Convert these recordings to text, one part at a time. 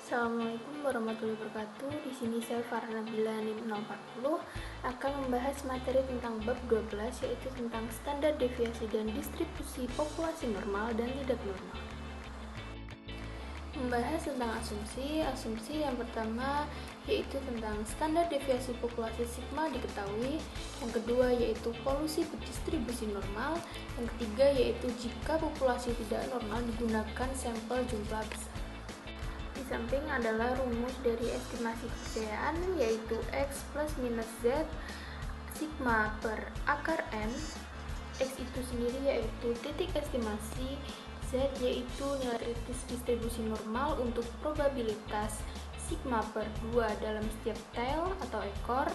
Assalamualaikum warahmatullahi wabarakatuh. Di sini saya Farah Nabila NIM 040 akan membahas materi tentang bab 12, yaitu tentang standar deviasi dan distribusi populasi normal dan tidak normal. Membahas tentang asumsi yang pertama yaitu tentang standar deviasi populasi sigma diketahui, yang kedua yaitu polusi berdistribusi normal, yang ketiga yaitu jika populasi tidak normal digunakan sampel jumlah besar. Di samping adalah rumus dari estimasi kepercayaan, yaitu X plus minus Z sigma per akar N. X itu sendiri yaitu titik estimasi, Z yaitu nilai kritis distribusi normal untuk probabilitas sigma per 2 dalam setiap tail atau ekor.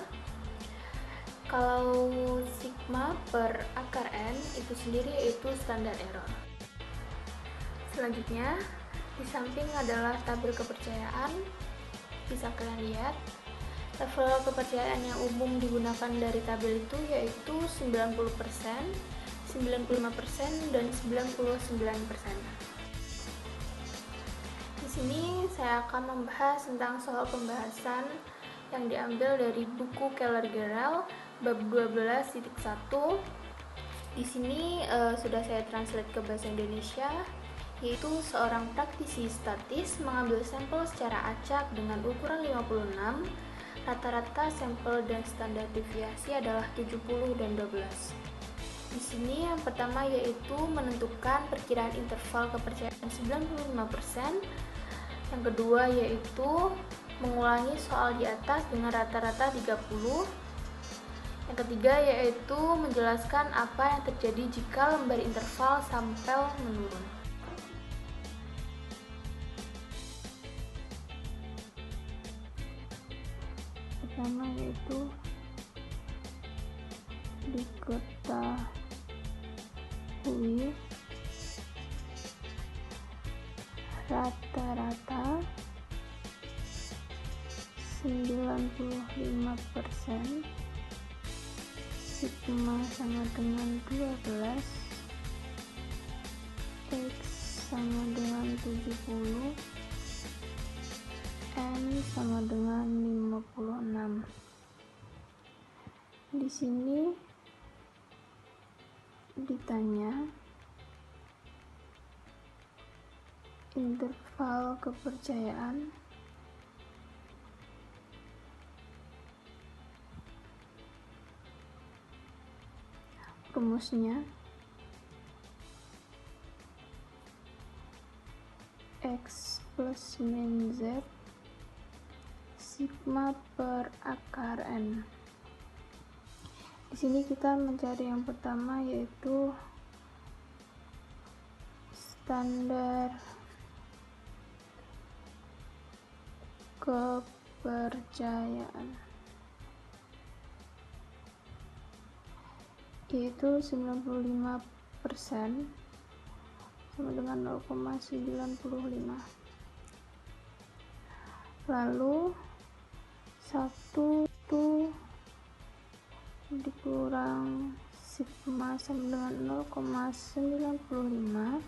Kalau sigma per akar N itu sendiri yaitu standar error. Selanjutnya, di samping adalah tabel kepercayaan. Bisa kalian lihat level kepercayaan yang umum digunakan dari tabel itu yaitu 90%, 95%, dan 99%. Di sini saya akan membahas tentang soal pembahasan yang diambil dari buku Keller-Gerrel bab 12.1. Di sini sudah saya translate ke bahasa Indonesia, yaitu seorang praktisi statis mengambil sampel secara acak dengan ukuran 56. Rata-rata sampel dan standar deviasi adalah 70 dan 12. Di sini yang pertama yaitu menentukan perkiraan interval kepercayaan 95%. Yang kedua yaitu mengulangi soal di atas dengan rata-rata 30. Yang ketiga yaitu menjelaskan apa yang terjadi jika lembar interval sampel menurun. Pertama yaitu diketahui rata-rata 95% sigma sama dengan 12, X sama dengan 70, N sama dengan 56. Di sini ditanya interval kepercayaan rumusnya X plus min Z sigma per akar N. Di sini kita mencari yang pertama yaitu standar kepercayaan, yaitu 95% sama dengan 0,95. Lalu 1 dikurang sigma sama dengan 0,95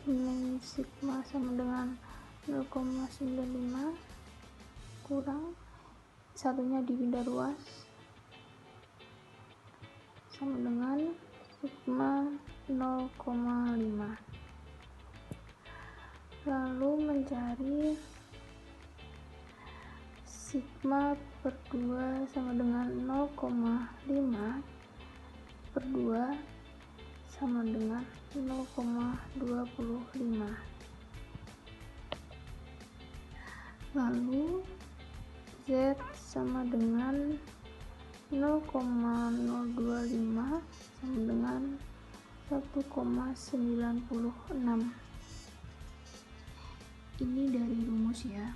min sigma sama dengan 0,95 kurang satunya dipindah ruas sama dengan sigma 0,5. Lalu mencari sigma per 2 sama dengan 0,5 per 2 sama dengan 0,25. Lalu Z sama dengan 0,025 sama dengan 1,96. Ini dari rumus ya.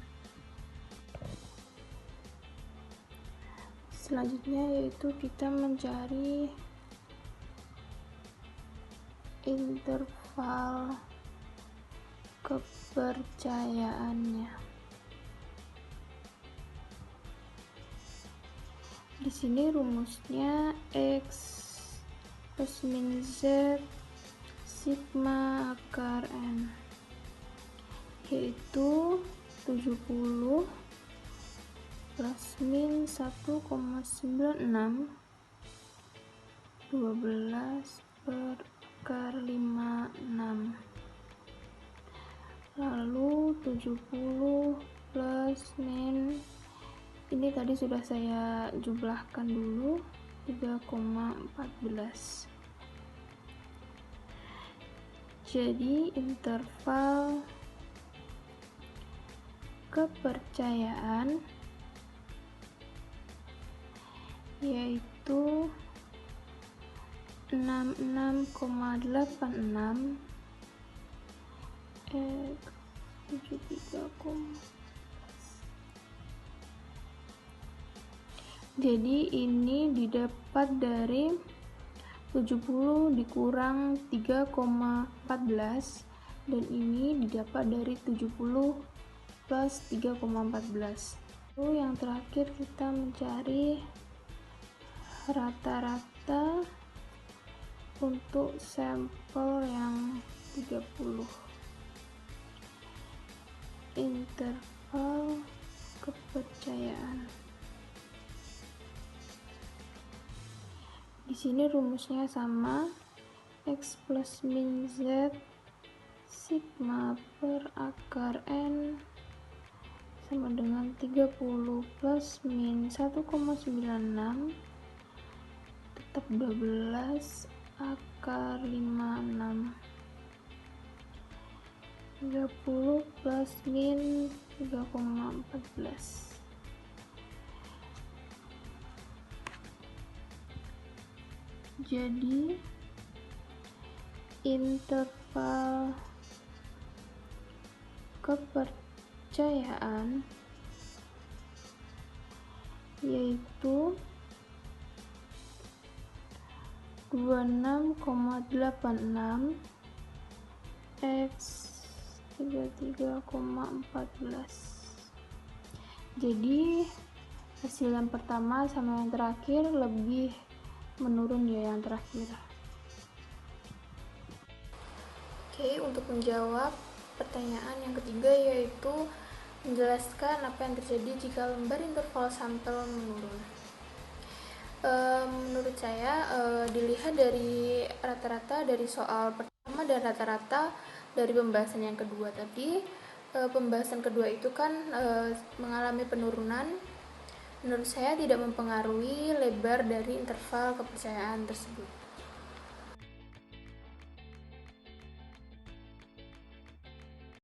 Selanjutnya yaitu kita mencari interval kepercayaannya. Di sini rumusnya X plus min Z sigma akar N. yaitu 70 plus min 1,96 12 per akar 56. Lalu 70 plus min, ini tadi sudah saya jumlahkan dulu, 3,14. Jadi interval kepercayaan yaitu 66,86 73, jadi ini didapat dari 70 dikurang 3,14 dan ini didapat dari 70 plus 3,14. Lalu yang terakhir kita mencari rata-rata untuk sampel yang 30. Interval kepercayaan. Di sini rumusnya sama, X plus min Z sigma per akar N sama dengan 30 plus min 1,96 tetap 12 akar 56. 30 plus min 3,14. Jadi interval kepercayaan yaitu 26,86 X 33,14. Jadi hasil yang pertama sama yang terakhir lebih menurun ya yang terakhir. Oke, untuk menjawab pertanyaan yang ketiga yaitu menjelaskan apa yang terjadi jika lembar interval sampel menurun. Menurut saya dilihat dari rata-rata dari soal pertama dan rata-rata dari pembahasan yang kedua tadi. Pembahasan kedua itu kan mengalami penurunan. Menurut saya tidak mempengaruhi lebar dari interval kepercayaan tersebut.